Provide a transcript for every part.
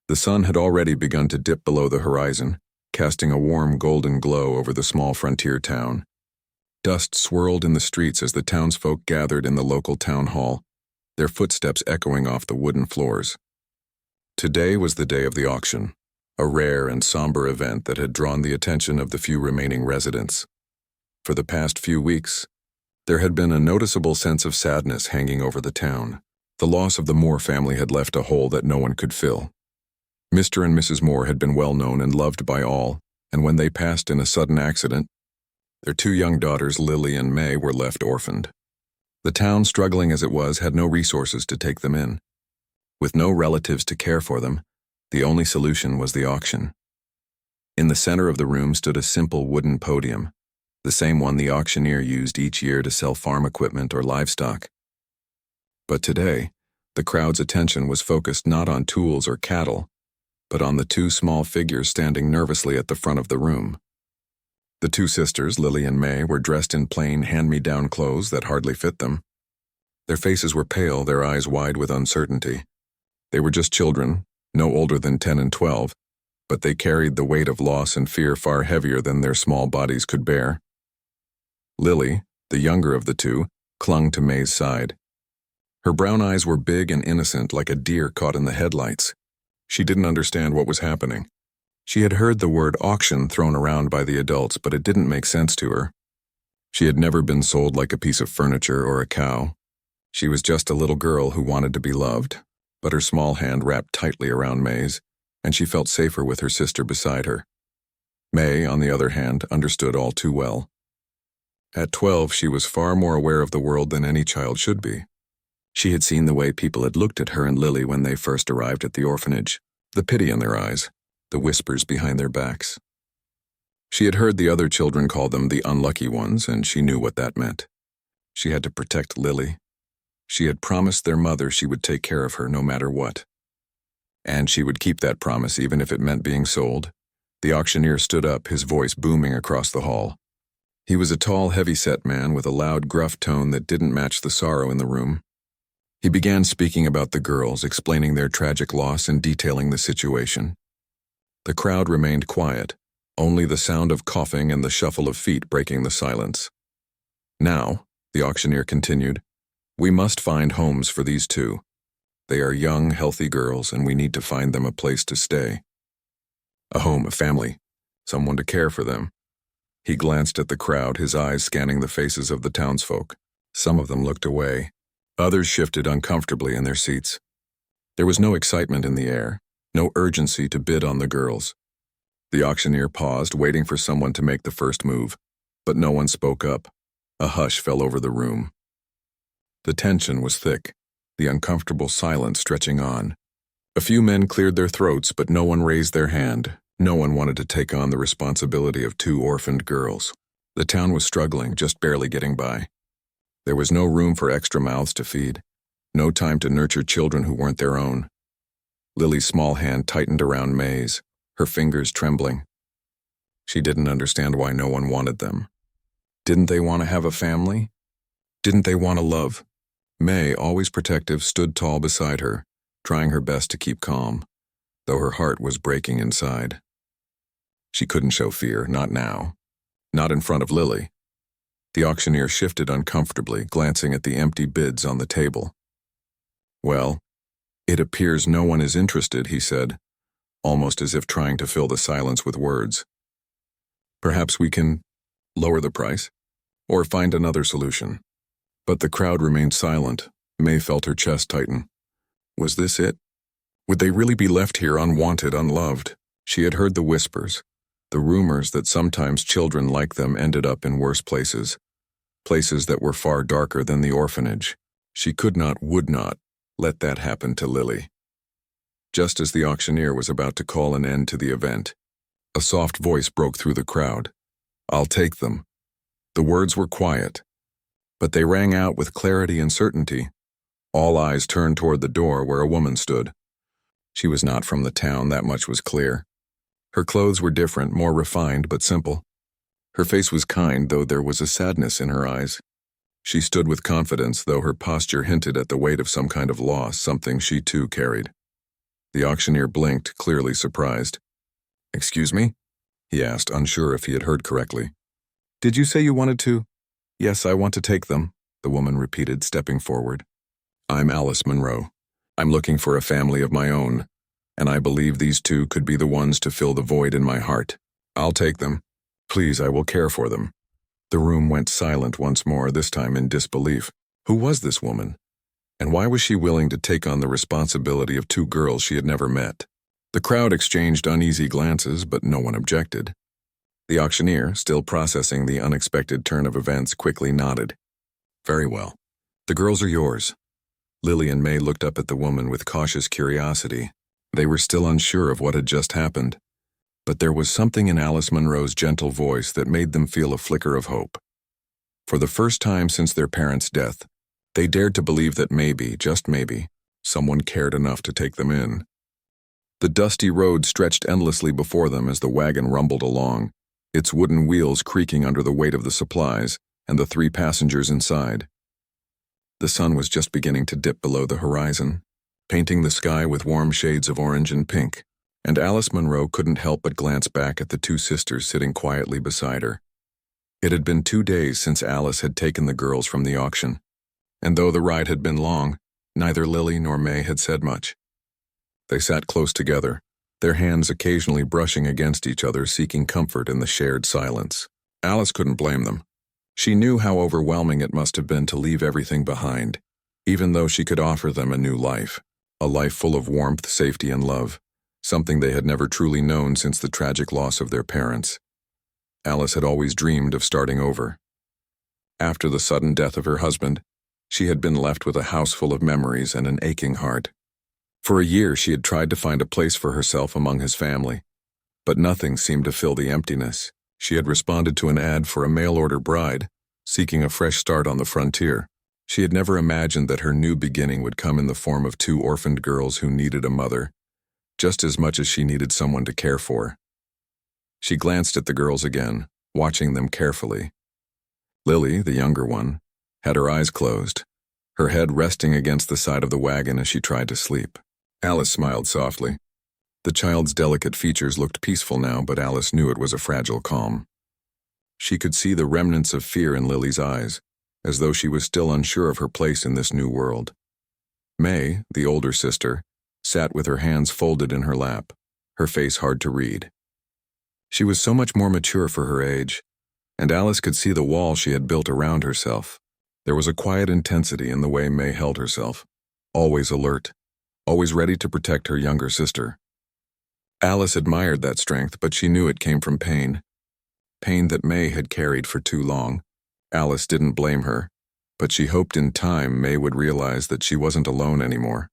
The sun had already begun to dip below the horizon, casting a warm golden glow over the small frontier town. Dust swirled in the streets as the townsfolk gathered in the local town hall, their footsteps echoing off the wooden floors. Today was the day of the auction, a rare and somber event that had drawn the attention of the few remaining residents. For the past few weeks, there had been a noticeable sense of sadness hanging over the town. The loss of the Moore family had left a hole that no one could fill. Mr. and Mrs. Moore had been well known and loved by all, and when they passed in a sudden accident, their two young daughters, Lily and May, were left orphaned. The town, struggling as it was, had no resources to take them in. With no relatives to care for them, the only solution was the auction. In the center of the room stood a simple wooden podium, the same one the auctioneer used each year to sell farm equipment or livestock. But today, the crowd's attention was focused not on tools or cattle, but on the two small figures standing nervously at the front of the room. The two sisters, Lily and May, were dressed in plain hand-me-down clothes that hardly fit them. Their faces were pale, their eyes wide with uncertainty. They were just children, no older than 10 and 12, but they carried the weight of loss and fear far heavier than their small bodies could bear. Lily, the younger of the two, clung to May's side. Her brown eyes were big and innocent, like a deer caught in the headlights. She didn't understand what was happening. She had heard the word auction thrown around by the adults, but it didn't make sense to her. She had never been sold like a piece of furniture or a cow. She was just a little girl who wanted to be loved, but her small hand wrapped tightly around May's, and she felt safer with her sister beside her. May, on the other hand, understood all too well. At 12, she was far more aware of the world than any child should be. She had seen the way people had looked at her and Lily when they first arrived at the orphanage, the pity in their eyes, the whispers behind their backs. She had heard the other children call them the unlucky ones, and she knew what that meant. She had to protect Lily. She had promised their mother she would take care of her no matter what. And she would keep that promise even if it meant being sold. The auctioneer stood up, his voice booming across the hall. He was a tall, heavy-set man with a loud, gruff tone that didn't match the sorrow in the room. He began speaking about the girls, explaining their tragic loss and detailing the situation. The crowd remained quiet, only the sound of coughing and the shuffle of feet breaking the silence. Now, the auctioneer continued, we must find homes for these two. They are young, healthy girls, and we need to find them a place to stay. A home, a family, someone to care for them. He glanced at the crowd, his eyes scanning the faces of the townsfolk. Some of them looked away. Others shifted uncomfortably in their seats. There was no excitement in the air, no urgency to bid on the girls. The auctioneer paused, waiting for someone to make the first move, but no one spoke up. A hush fell over the room. The tension was thick, the uncomfortable silence stretching on. A few men cleared their throats, but no one raised their hand. No one wanted to take on the responsibility of two orphaned girls. The town was struggling, just barely getting by. There was no room for extra mouths to feed, no time to nurture children who weren't their own. Lily's small hand tightened around May's, her fingers trembling. She didn't understand why no one wanted them. Didn't they want to have a family? Didn't they want to love? May, always protective, stood tall beside her, trying her best to keep calm, though her heart was breaking inside. She couldn't show fear, not now. Not in front of Lily. The auctioneer shifted uncomfortably, glancing at the empty bids on the table. Well, it appears no one is interested, he said, almost as if trying to fill the silence with words. Perhaps we can lower the price, or find another solution. But the crowd remained silent. May felt her chest tighten. Was this it? Would they really be left here unwanted, unloved? She had heard the whispers, the rumors that sometimes children like them ended up in worse places that were far darker than the orphanage. She could not, would not, let that happen to Lily. Just as the auctioneer was about to call an end to the event, a soft voice broke through the crowd. I'll take them. The words were quiet, but they rang out with clarity and certainty. All eyes turned toward the door where a woman stood. She was not from the town, that much was clear. Her clothes were different, more refined but simple. Her face was kind, though there was a sadness in her eyes. She stood with confidence, though her posture hinted at the weight of some kind of loss, something she too carried. The auctioneer blinked, clearly surprised. "Excuse me?" he asked, unsure if he had heard correctly. "Did you say you wanted to?" "Yes, I want to take them," the woman repeated, stepping forward. "I'm Alice Monroe. I'm looking for a family of my own, and I believe these two could be the ones to fill the void in my heart. I'll take them. Please, I will care for them." The room went silent once more, this time in disbelief. Who was this woman? And why was she willing to take on the responsibility of two girls she had never met? The crowd exchanged uneasy glances, but no one objected. The auctioneer, still processing the unexpected turn of events, quickly nodded. "Very well. The girls are yours." Lily and May looked up at the woman with cautious curiosity. They were still unsure of what had just happened, but there was something in Alice Monroe's gentle voice that made them feel a flicker of hope. For the first time since their parents' death, they dared to believe that maybe, just maybe, someone cared enough to take them in. The dusty road stretched endlessly before them as the wagon rumbled along, its wooden wheels creaking under the weight of the supplies and the 3 passengers inside. The sun was just beginning to dip below the horizon, painting the sky with warm shades of orange and pink, and Alice Monroe couldn't help but glance back at the 2 sisters sitting quietly beside her. It had been 2 days since Alice had taken the girls from the auction, and though the ride had been long, neither Lily nor May had said much. They sat close together, their hands occasionally brushing against each other, seeking comfort in the shared silence. Alice couldn't blame them. She knew how overwhelming it must have been to leave everything behind, even though she could offer them a new life, a life full of warmth, safety, and love, something they had never truly known since the tragic loss of their parents. Alice had always dreamed of starting over. After the sudden death of her husband, she had been left with a house full of memories and an aching heart. For a year she had tried to find a place for herself among his family, but nothing seemed to fill the emptiness. She had responded to an ad for a mail-order bride, seeking a fresh start on the frontier. She had never imagined that her new beginning would come in the form of 2 orphaned girls who needed a mother, just as much as she needed someone to care for. She glanced at the girls again, watching them carefully. Lily, the younger one, had her eyes closed, her head resting against the side of the wagon as she tried to sleep. Alice smiled softly. The child's delicate features looked peaceful now, but Alice knew it was a fragile calm. She could see the remnants of fear in Lily's eyes, as though she was still unsure of her place in this new world. May, the older sister, sat with her hands folded in her lap, her face hard to read. She was so much more mature for her age, and Alice could see the wall she had built around herself. There was a quiet intensity in the way May held herself, always alert, always ready to protect her younger sister. Alice admired that strength, but she knew it came from pain. Pain that May had carried for too long. Alice didn't blame her, but she hoped in time May would realize that she wasn't alone anymore.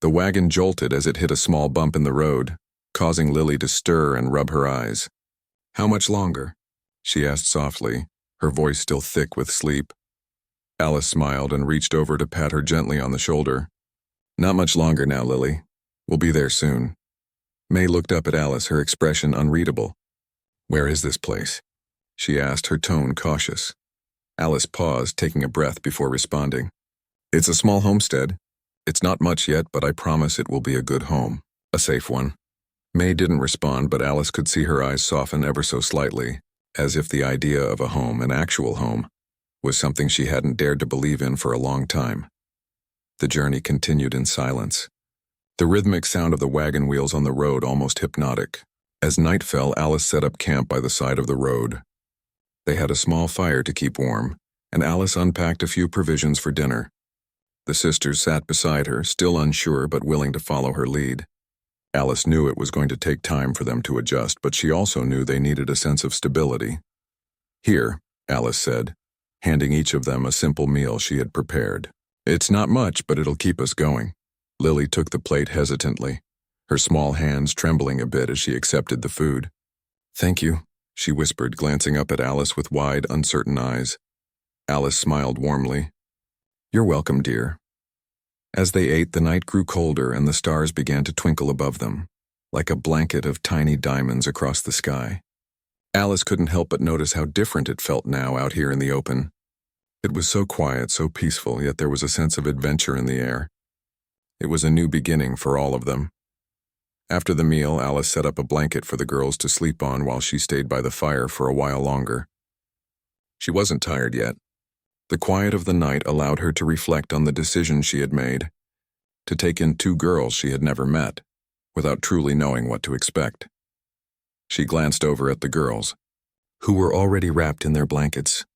The wagon jolted as it hit a small bump in the road, causing Lily to stir and rub her eyes. "How much longer?" she asked softly, her voice still thick with sleep. Alice smiled and reached over to pat her gently on the shoulder. "Not much longer now, Lily. We'll be there soon." May looked up at Alice, her expression unreadable. "Where is this place?" she asked, her tone cautious. Alice paused, taking a breath before responding. "It's a small homestead. It's not much yet, but I promise it will be a good home, a safe one." May didn't respond, but Alice could see her eyes soften ever so slightly, as if the idea of a home, an actual home, was something she hadn't dared to believe in for a long time. The journey continued in silence, the rhythmic sound of the wagon wheels on the road almost hypnotic. As night fell, Alice set up camp by the side of the road. They had a small fire to keep warm, and Alice unpacked a few provisions for dinner. The sisters sat beside her, still unsure but willing to follow her lead. Alice knew it was going to take time for them to adjust, but she also knew they needed a sense of stability. "Here," Alice said, handing each of them a simple meal she had prepared. "It's not much, but it'll keep us going." Lily took the plate hesitantly, her small hands trembling a bit as she accepted the food. "Thank you," she whispered, glancing up at Alice with wide, uncertain eyes. Alice smiled warmly. "You're welcome, dear." As they ate, the night grew colder and the stars began to twinkle above them, like a blanket of tiny diamonds across the sky. Alice couldn't help but notice how different it felt now out here in the open. It was so quiet, so peaceful, yet there was a sense of adventure in the air. It was a new beginning for all of them. After the meal, Alice set up a blanket for the girls to sleep on while she stayed by the fire for a while longer. She wasn't tired yet. The quiet of the night allowed her to reflect on the decision she had made, to take in two girls she had never met, without truly knowing what to expect. She glanced over at the girls, who were already wrapped in their blankets.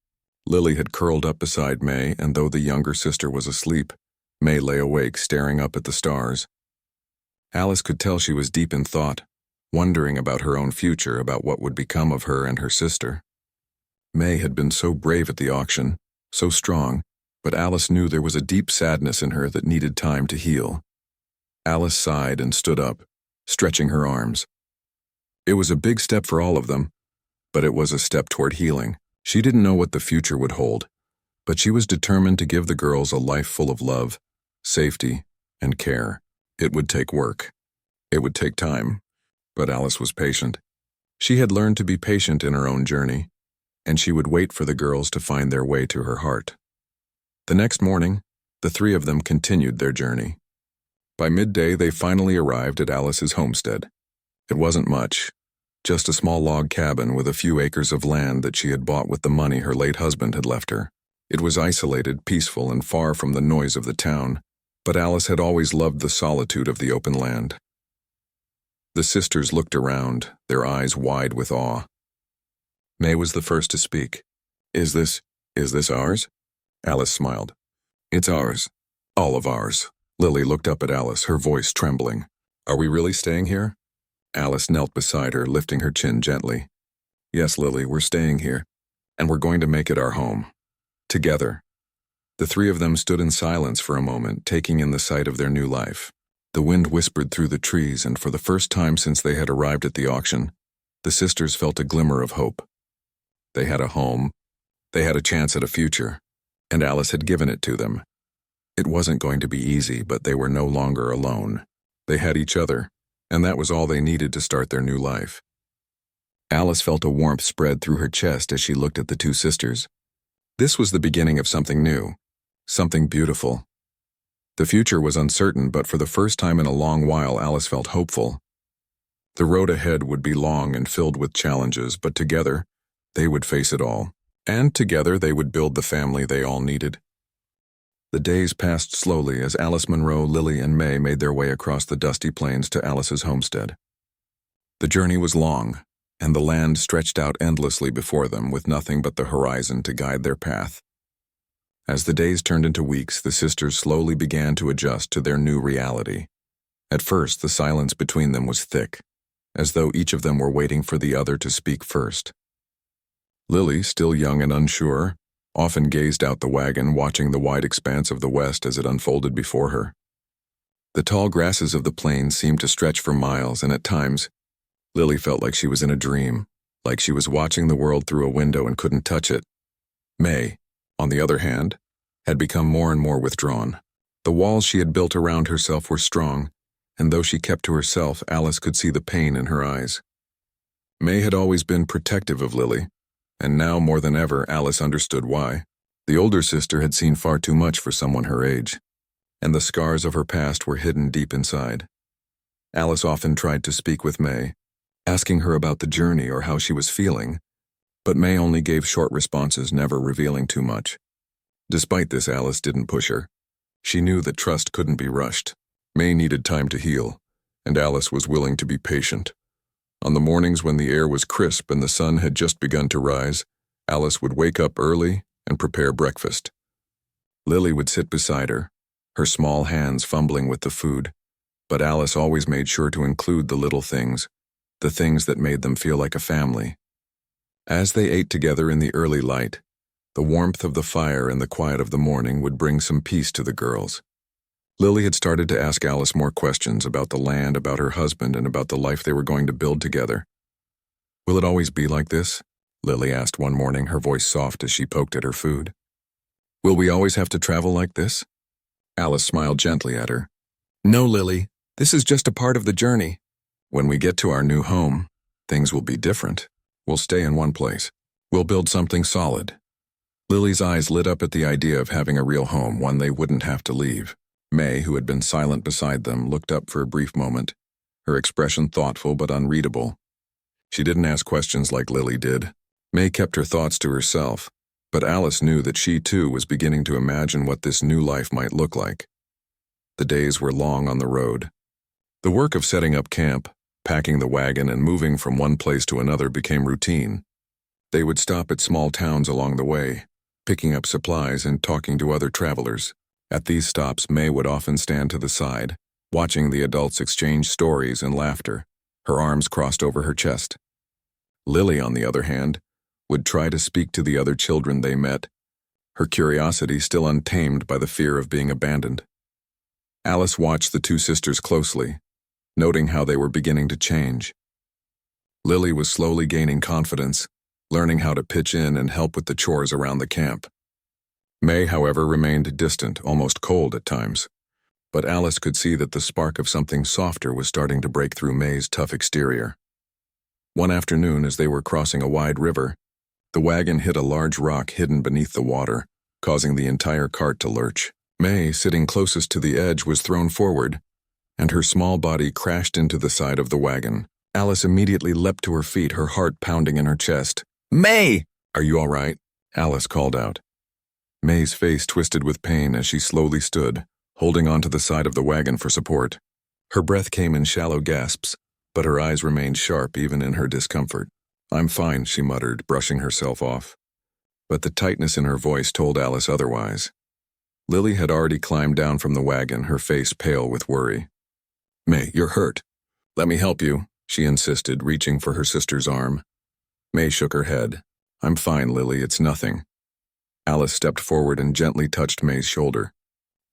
Lily had curled up beside May, and though the younger sister was asleep, May lay awake staring up at the stars. Alice could tell she was deep in thought, wondering about her own future, about what would become of her and her sister. May had been so brave at the auction, so strong, but Alice knew there was a deep sadness in her that needed time to heal. Alice sighed and stood up, stretching her arms. It was a big step for all of them, but it was a step toward healing. She didn't know what the future would hold, but she was determined to give the girls a life full of love, safety, and care. It would take work. It would take time, but Alice was patient. She had learned to be patient in her own journey, and she would wait for the girls to find their way to her heart. The next morning, the three of them continued their journey. By midday, they finally arrived at Alice's homestead. It wasn't much, just a small log cabin with a few acres of land that she had bought with the money her late husband had left her. It was isolated, peaceful, and far from the noise of the town, but Alice had always loved the solitude of the open land. The sisters looked around, their eyes wide with awe. May was the first to speak. Is this ours?" Alice smiled. "It's ours. All of ours." Lily looked up at Alice, her voice trembling. "Are we really staying here?" Alice knelt beside her, lifting her chin gently. "Yes, Lily, we're staying here, and we're going to make it our home. Together." The three of them stood in silence for a moment, taking in the sight of their new life. The wind whispered through the trees, and for the first time since they had arrived at the auction, the sisters felt a glimmer of hope. They had a home, they had a chance at a future, and Alice had given it to them. It wasn't going to be easy, but they were no longer alone. They had each other, and that was all they needed to start their new life. Alice felt a warmth spread through her chest as she looked at the two sisters. This was the beginning of something new, something beautiful. The future was uncertain, but for the first time in a long while, Alice felt hopeful. The road ahead would be long and filled with challenges, but together, they would face it all. And together, they would build the family they all needed. The days passed slowly as Alice Munro, Lily, and May made their way across the dusty plains to Alice's homestead. The journey was long, and the land stretched out endlessly before them with nothing but the horizon to guide their path. As the days turned into weeks, the sisters slowly began to adjust to their new reality. At first, the silence between them was thick, as though each of them were waiting for the other to speak first. Lily, still young and unsure, often gazed out the wagon, watching the wide expanse of the west as it unfolded before her. The tall grasses of the plains seemed to stretch for miles, and at times, Lily felt like she was in a dream, like she was watching the world through a window and couldn't touch it. May, on the other hand, had become more and more withdrawn. The walls she had built around herself were strong, and though she kept to herself, Alice could see the pain in her eyes. May had always been protective of Lily, and now more than ever, Alice understood why. The older sister had seen far too much for someone her age, and the scars of her past were hidden deep inside. Alice often tried to speak with May, asking her about the journey or how she was feeling, but May only gave short responses, never revealing too much. Despite this, Alice didn't push her. She knew that trust couldn't be rushed. May needed time to heal, and Alice was willing to be patient. On the mornings when the air was crisp and the sun had just begun to rise, Alice would wake up early and prepare breakfast. Lily would sit beside her, her small hands fumbling with the food, but Alice always made sure to include the little things, the things that made them feel like a family. As they ate together in the early light, the warmth of the fire and the quiet of the morning would bring some peace to the girls. Lily had started to ask Alice more questions about the land, about her husband, and about the life they were going to build together. "Will it always be like this?" Lily asked one morning, her voice soft as she poked at her food. "Will we always have to travel like this?" Alice smiled gently at her. "No, Lily, this is just a part of the journey. When we get to our new home, things will be different. We'll stay in one place. We'll build something solid." Lily's eyes lit up at the idea of having a real home, one they wouldn't have to leave. May, who had been silent beside them, looked up for a brief moment, her expression thoughtful but unreadable. She didn't ask questions like Lily did. May kept her thoughts to herself, but Alice knew that she too was beginning to imagine what this new life might look like. The days were long on the road. The work of setting up camp, packing the wagon, and moving from one place to another became routine. They would stop at small towns along the way, picking up supplies and talking to other travelers. At these stops, May would often stand to the side, watching the adults exchange stories and laughter, her arms crossed over her chest. Lily, on the other hand, would try to speak to the other children they met, her curiosity still untamed by the fear of being abandoned. Alice watched the two sisters closely, noting how they were beginning to change. Lily was slowly gaining confidence, learning how to pitch in and help with the chores around the camp. May, however, remained distant, almost cold at times, but Alice could see that the spark of something softer was starting to break through May's tough exterior. One afternoon, as they were crossing a wide river, the wagon hit a large rock hidden beneath the water, causing the entire cart to lurch. May, sitting closest to the edge, was thrown forward, and her small body crashed into the side of the wagon. Alice immediately leapt to her feet, her heart pounding in her chest. "May! Are you all right?" Alice called out. May's face twisted with pain as she slowly stood, holding onto the side of the wagon for support. Her breath came in shallow gasps, but her eyes remained sharp even in her discomfort. "I'm fine," she muttered, brushing herself off. But the tightness in her voice told Alice otherwise. Lily had already climbed down from the wagon, her face pale with worry. "May, you're hurt. Let me help you," she insisted, reaching for her sister's arm. May shook her head. "I'm fine, Lily, it's nothing." Alice stepped forward and gently touched May's shoulder.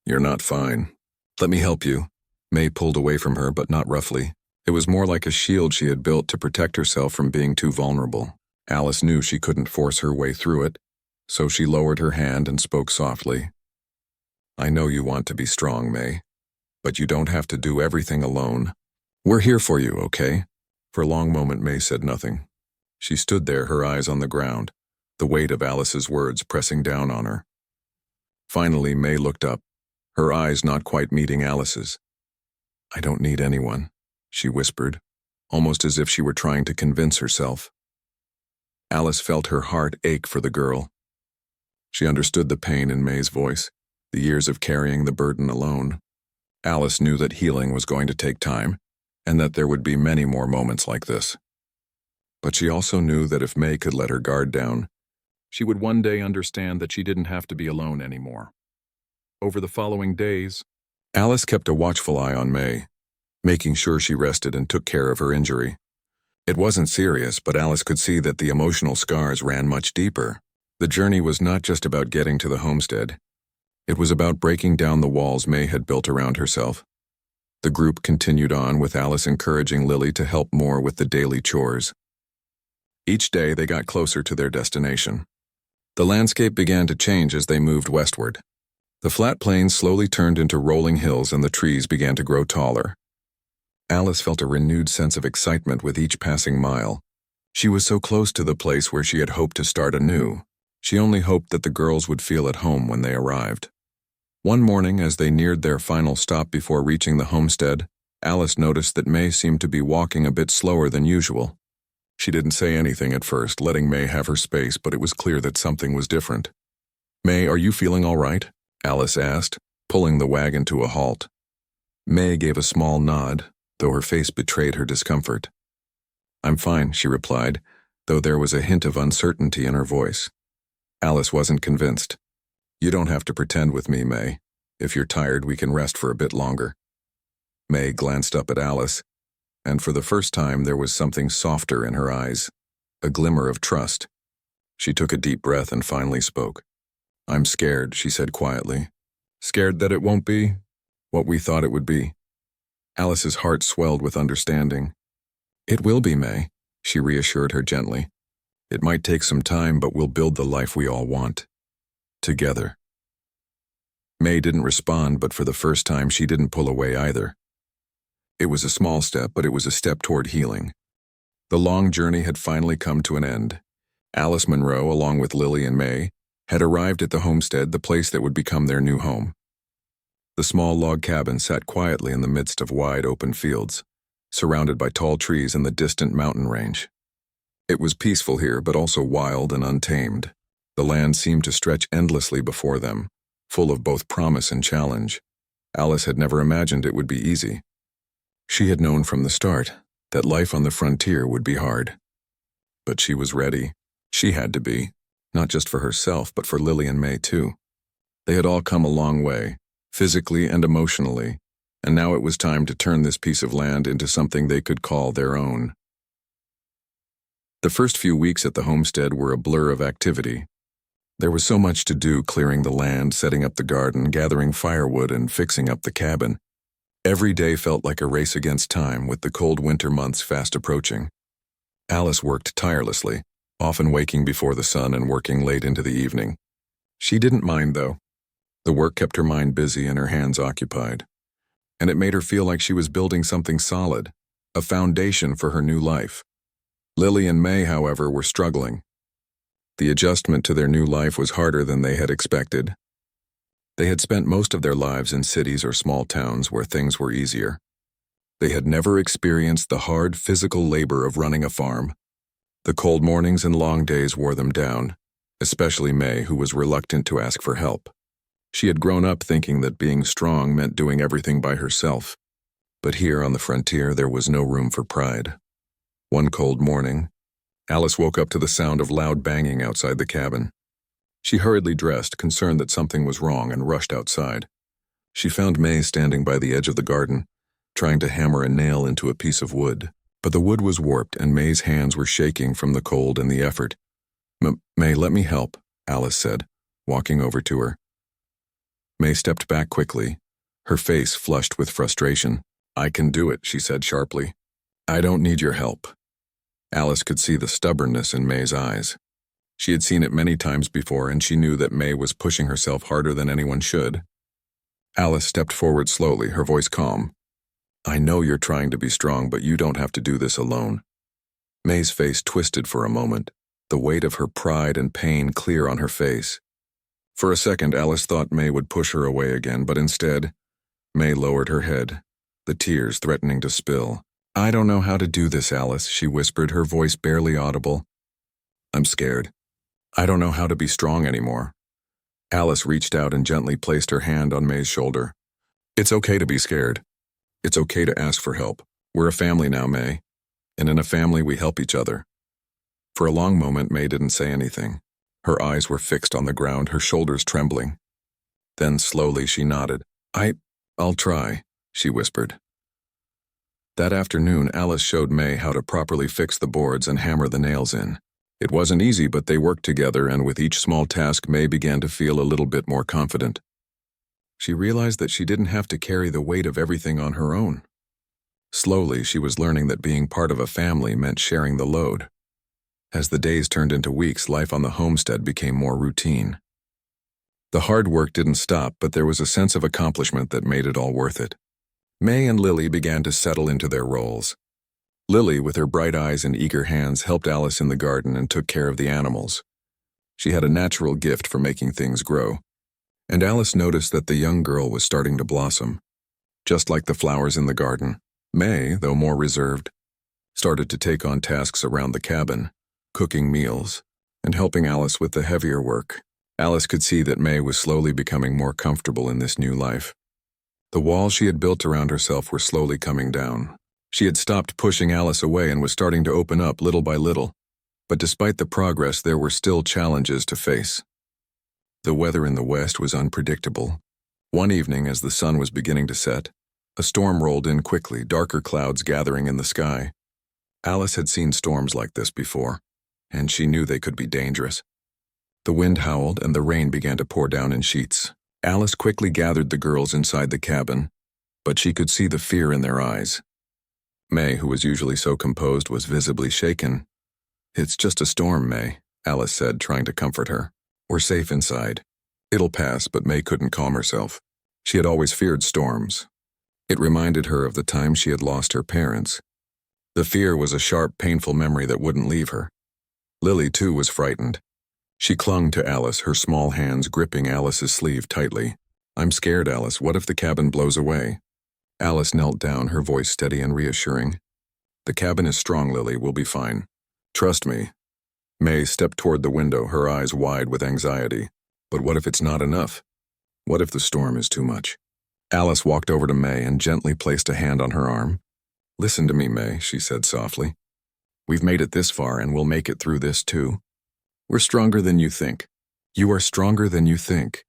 "You're not fine. Let me help you." May pulled away from her, but not roughly. It was more like a shield she had built to protect herself from being too vulnerable. Alice knew she couldn't force her way through it, so she lowered her hand and spoke softly. "I know you want to be strong, May, but you don't have to do everything alone. We're here for you, okay?" For a long moment, May said nothing. She stood there, her eyes on the ground, the weight of Alice's words pressing down on her. Finally, May looked up, her eyes not quite meeting Alice's. "I don't need anyone," she whispered, almost as if she were trying to convince herself. Alice felt her heart ache for the girl. She understood the pain in May's voice, the years of carrying the burden alone. Alice knew that healing was going to take time, and that there would be many more moments like this. But she also knew that if May could let her guard down, she would one day understand that she didn't have to be alone anymore. Over the following days, Alice kept a watchful eye on May, making sure she rested and took care of her injury. It wasn't serious, but Alice could see that the emotional scars ran much deeper. The journey was not just about getting to the homestead. It was about breaking down the walls May had built around herself. The group continued on, with Alice encouraging Lily to help more with the daily chores. Each day they got closer to their destination. The landscape began to change as they moved westward. The flat plains slowly turned into rolling hills and the trees began to grow taller. Alice felt a renewed sense of excitement with each passing mile. She was so close to the place where she had hoped to start anew. She only hoped that the girls would feel at home when they arrived. One morning, as they neared their final stop before reaching the homestead, Alice noticed that May seemed to be walking a bit slower than usual. She didn't say anything at first, letting May have her space, but it was clear that something was different. "May, are you feeling all right?" Alice asked, pulling the wagon to a halt. May gave a small nod, though her face betrayed her discomfort. "I'm fine," she replied, though there was a hint of uncertainty in her voice. Alice wasn't convinced. "You don't have to pretend with me, May. If you're tired, we can rest for a bit longer." May glanced up at Alice, and for the first time there was something softer in her eyes, a glimmer of trust. She took a deep breath and finally spoke. "I'm scared," she said quietly. "Scared that it won't be what we thought it would be." Alice's heart swelled with understanding. "It will be, May," she reassured her gently. "It might take some time, but we'll build the life we all want. Together." May didn't respond, but for the first time she didn't pull away either. It was a small step, but it was a step toward healing. The long journey had finally come to an end. Alice Monroe, along with Lily and May, had arrived at the homestead, the place that would become their new home. The small log cabin sat quietly in the midst of wide open fields, surrounded by tall trees and the distant mountain range. It was peaceful here, but also wild and untamed. The land seemed to stretch endlessly before them, full of both promise and challenge. Alice had never imagined it would be easy. She had known from the start that life on the frontier would be hard. But she was ready. She had to be, not just for herself, but for Lily and May too. They had all come a long way, physically and emotionally, and now it was time to turn this piece of land into something they could call their own. The first few weeks at the homestead were a blur of activity. There was so much to do, clearing the land, setting up the garden, gathering firewood, and fixing up the cabin. Every day felt like a race against time, with the cold winter months fast approaching. Alice worked tirelessly, often waking before the sun and working late into the evening. She didn't mind, though. The work kept her mind busy and her hands occupied. And it made her feel like she was building something solid, a foundation for her new life. Lily and May, however, were struggling. The adjustment to their new life was harder than they had expected. They had spent most of their lives in cities or small towns where things were easier. They had never experienced the hard physical labor of running a farm. The cold mornings and long days wore them down, especially May, who was reluctant to ask for help. She had grown up thinking that being strong meant doing everything by herself. But here on the frontier, there was no room for pride. One cold morning, Alice woke up to the sound of loud banging outside the cabin. She hurriedly dressed, concerned that something was wrong, and rushed outside. She found May standing by the edge of the garden, trying to hammer a nail into a piece of wood. But the wood was warped, and May's hands were shaking from the cold and the effort. "May, let me help," Alice said, walking over to her. May stepped back quickly, her face flushed with frustration. "I can do it," she said sharply. "I don't need your help." Alice could see the stubbornness in May's eyes. She had seen it many times before, and she knew that May was pushing herself harder than anyone should. Alice stepped forward slowly, her voice calm. "I know you're trying to be strong, but you don't have to do this alone." May's face twisted for a moment, the weight of her pride and pain clear on her face. For a second, Alice thought May would push her away again, but instead, May lowered her head, the tears threatening to spill. "I don't know how to do this, Alice," she whispered, her voice barely audible. "I'm scared. I don't know how to be strong anymore." Alice reached out and gently placed her hand on May's shoulder. "It's okay to be scared. It's okay to ask for help. We're a family now, May. And in a family, we help each other." For a long moment, May didn't say anything. Her eyes were fixed on the ground, her shoulders trembling. Then slowly she nodded. I'll try," she whispered. That afternoon, Alice showed May how to properly fix the boards and hammer the nails in. It wasn't easy, but they worked together, and with each small task, May began to feel a little bit more confident. She realized that she didn't have to carry the weight of everything on her own. Slowly, she was learning that being part of a family meant sharing the load. As the days turned into weeks, life on the homestead became more routine. The hard work didn't stop, but there was a sense of accomplishment that made it all worth it. May and Lily began to settle into their roles. Lily, with her bright eyes and eager hands, helped Alice in the garden and took care of the animals. She had a natural gift for making things grow, and Alice noticed that the young girl was starting to blossom. Just like the flowers in the garden, May, though more reserved, started to take on tasks around the cabin, cooking meals, and helping Alice with the heavier work. Alice could see that May was slowly becoming more comfortable in this new life. The walls she had built around herself were slowly coming down. She had stopped pushing Alice away and was starting to open up little by little. But despite the progress, there were still challenges to face. The weather in the west was unpredictable. One evening, as the sun was beginning to set, a storm rolled in quickly, darker clouds gathering in the sky. Alice had seen storms like this before, and she knew they could be dangerous. The wind howled and the rain began to pour down in sheets. Alice quickly gathered the girls inside the cabin, but she could see the fear in their eyes. May, who was usually so composed, was visibly shaken. "It's just a storm, May," Alice said, trying to comfort her. "We're safe inside. It'll pass," but May couldn't calm herself. She had always feared storms. It reminded her of the time she had lost her parents. The fear was a sharp, painful memory that wouldn't leave her. Lily, too, was frightened. She clung to Alice, her small hands gripping Alice's sleeve tightly. I'm scared, Alice. What if the cabin blows away? Alice knelt down, her voice steady and reassuring. The cabin is strong, Lily. We'll be fine. Trust me. May stepped toward the window, her eyes wide with anxiety. But what if it's not enough? What if the storm is too much? Alice walked over to May and gently placed a hand on her arm. Listen to me, May, she said softly. We've made it this far and we'll make it through this too. We're stronger than you think. You are stronger than you think.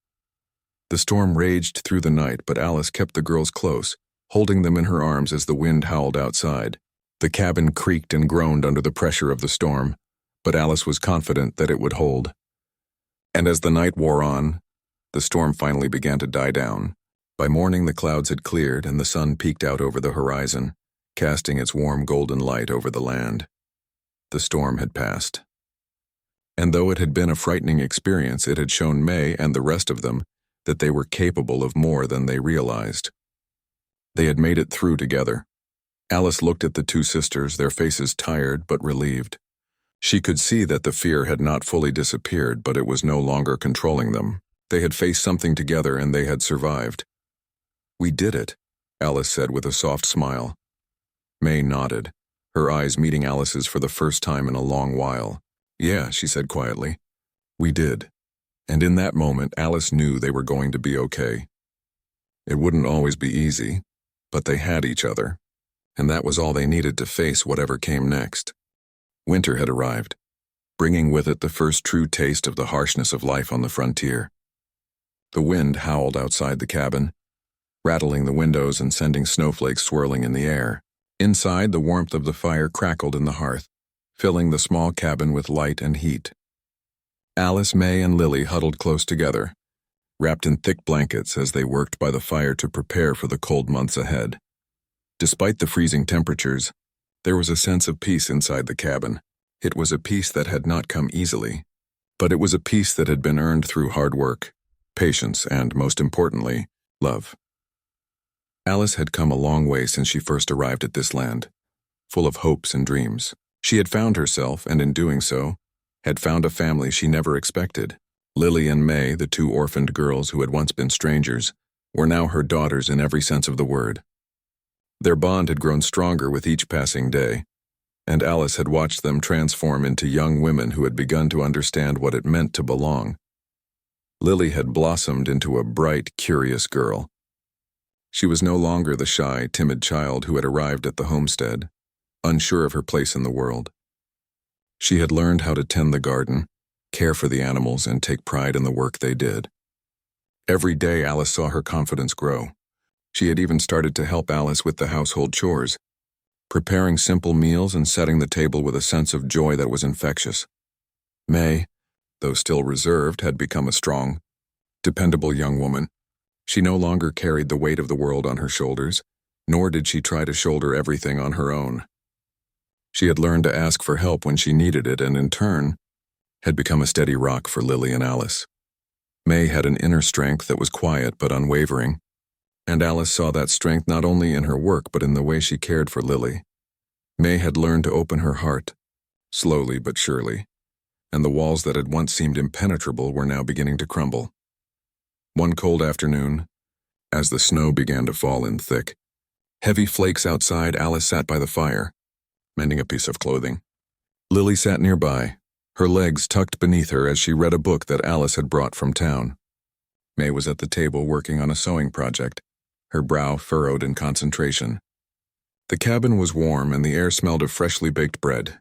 The storm raged through the night, but Alice kept the girls close, holding them in her arms as the wind howled outside. The cabin creaked and groaned under the pressure of the storm, but Alice was confident that it would hold. And as the night wore on, the storm finally began to die down. By morning the clouds had cleared and the sun peeked out over the horizon, casting its warm golden light over the land. The storm had passed. And though it had been a frightening experience, it had shown May and the rest of them that they were capable of more than they realized. They had made it through together. Alice looked at the two sisters, their faces tired but relieved. She could see that the fear had not fully disappeared, but it was no longer controlling them. They had faced something together and they had survived. We did it, Alice said with a soft smile. May nodded, her eyes meeting Alice's for the first time in a long while. Yeah, she said quietly. We did. And in that moment, Alice knew they were going to be okay. It wouldn't always be easy, but they had each other, and that was all they needed to face whatever came next. Winter had arrived, bringing with it the first true taste of the harshness of life on the frontier. The wind howled outside the cabin, rattling the windows and sending snowflakes swirling in the air. Inside, the warmth of the fire crackled in the hearth, filling the small cabin with light and heat. Alice, May, and Lily huddled close together, wrapped in thick blankets as they worked by the fire to prepare for the cold months ahead. Despite the freezing temperatures, there was a sense of peace inside the cabin. It was a peace that had not come easily, but it was a peace that had been earned through hard work, patience, and, most importantly, love. Alice had come a long way since she first arrived at this land, full of hopes and dreams. She had found herself, and in doing so, had found a family she never expected. Lily and May, the two orphaned girls who had once been strangers, were now her daughters in every sense of the word. Their bond had grown stronger with each passing day, and Alice had watched them transform into young women who had begun to understand what it meant to belong. Lily had blossomed into a bright, curious girl. She was no longer the shy, timid child who had arrived at the homestead, unsure of her place in the world. She had learned how to tend the garden, care for the animals, and take pride in the work they did. Every day Alice saw her confidence grow. She had even started to help Alice with the household chores, preparing simple meals and setting the table with a sense of joy that was infectious. May, though still reserved, had become a strong, dependable young woman. She no longer carried the weight of the world on her shoulders, nor did she try to shoulder everything on her own. She had learned to ask for help when she needed it and, in turn, had become a steady rock for Lily and Alice. May had an inner strength that was quiet but unwavering, and Alice saw that strength not only in her work but in the way she cared for Lily. May had learned to open her heart, slowly but surely, and the walls that had once seemed impenetrable were now beginning to crumble. One cold afternoon, as the snow began to fall in thick, heavy flakes outside, Alice sat by the fire, mending a piece of clothing. Lily sat nearby, her legs tucked beneath her as she read a book that Alice had brought from town. May was at the table working on a sewing project, her brow furrowed in concentration. The cabin was warm and the air smelled of freshly baked bread.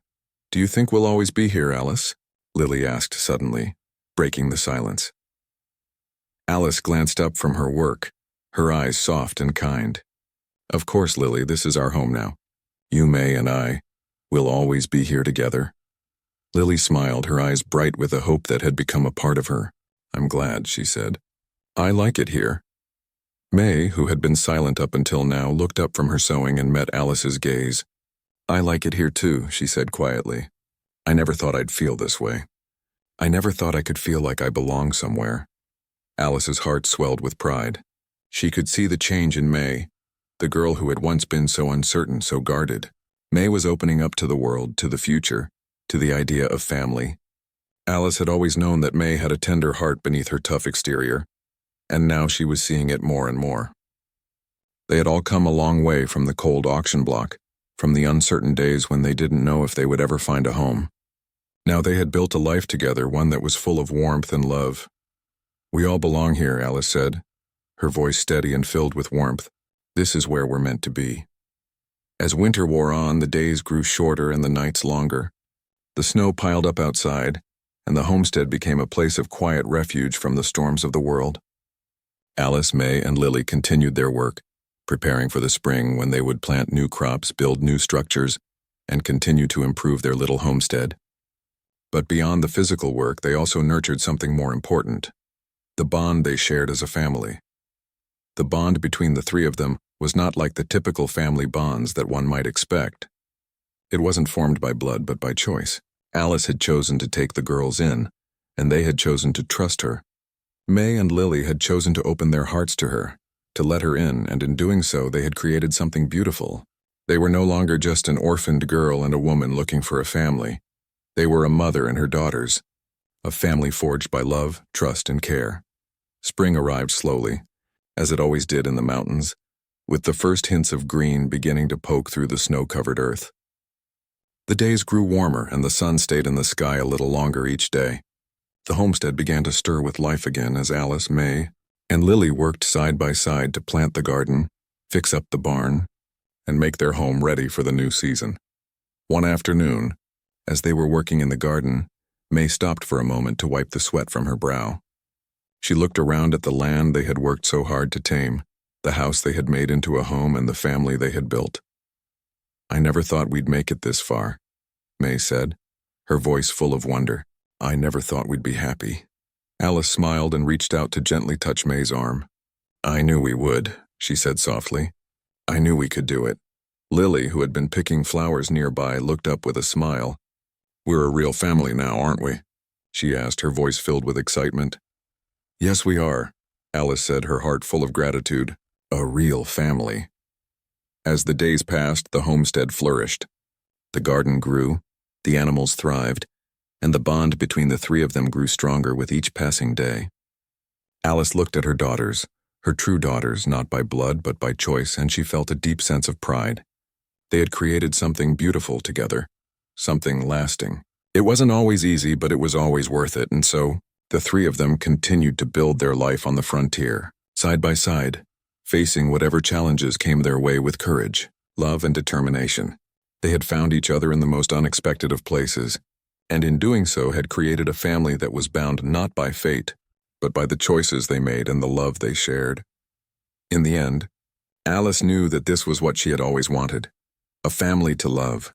"Do you think we'll always be here, Alice?" Lily asked suddenly, breaking the silence. Alice glanced up from her work, her eyes soft and kind. "Of course, Lily, this is our home now. You, May, and I will always be here together." Lily smiled, her eyes bright with a hope that had become a part of her. "I'm glad," she said. "I like it here." May, who had been silent up until now, looked up from her sewing and met Alice's gaze. "I like it here too," she said quietly. "I never thought I'd feel this way. I never thought I could feel like I belong somewhere." Alice's heart swelled with pride. She could see the change in May, the girl who had once been so uncertain, so guarded. May was opening up to the world, to the future, to the idea of family. Alice had always known that May had a tender heart beneath her tough exterior. and now she was seeing it more and more. They had all come a long way from the cold auction block, from the uncertain days when they didn't know if they would ever find a home. Now they had built a life together, one that was full of warmth and love. "We all belong here," Alice said, her voice steady and filled with warmth. "This is where we're meant to be." As winter wore on, the days grew shorter and the nights longer. The snow piled up outside, and the homestead became a place of quiet refuge from the storms of the world. Alice, May, and Lily continued their work, preparing for the spring when they would plant new crops, build new structures, and continue to improve their little homestead. But beyond the physical work, they also nurtured something more important: the bond they shared as a family. The bond between the three of them was not like the typical family bonds that one might expect. It wasn't formed by blood but by choice. Alice had chosen to take the girls in, and they had chosen to trust her. May and Lily had chosen to open their hearts to her, to let her in, and in doing so they had created something beautiful. They were no longer just an orphaned girl and a woman looking for a family. They were a mother and her daughters, a family forged by love, trust, and care. Spring arrived slowly, as it always did in the mountains, with the first hints of green beginning to poke through the snow-covered earth. The days grew warmer and the sun stayed in the sky a little longer each day. The homestead began to stir with life again as Alice, May, and Lily worked side by side to plant the garden, fix up the barn, and make their home ready for the new season. One afternoon, as they were working in the garden, May stopped for a moment to wipe the sweat from her brow. She looked around at the land they had worked so hard to tame, the house they had made into a home, and the family they had built. "I never thought we'd make it this far," May said, her voice full of wonder. "I never thought we'd be happy." Alice smiled and reached out to gently touch May's arm. "I knew we would," she said softly. "I knew we could do it." Lily, who had been picking flowers nearby, looked up with a smile. "We're a real family now, aren't we?" she asked, her voice filled with excitement. "Yes, we are," Alice said, her heart full of gratitude. "A real family." As the days passed, the homestead flourished. The garden grew, the animals thrived, and the bond between the three of them grew stronger with each passing day. Alice looked at her daughters, her true daughters, not by blood but by choice, and she felt a deep sense of pride. They had created something beautiful together, something lasting. It wasn't always easy, but it was always worth it, and so the three of them continued to build their life on the frontier, side by side, facing whatever challenges came their way with courage, love, and determination. They had found each other in the most unexpected of places, and in doing so had created a family that was bound not by fate, but by the choices they made and the love they shared. In the end, Alice knew that this was what she had always wanted: a family to love,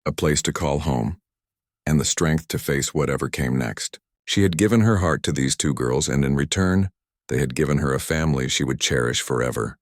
a place to call home, and the strength to face whatever came next. She had given her heart to these two girls, and in return, they had given her a family she would cherish forever.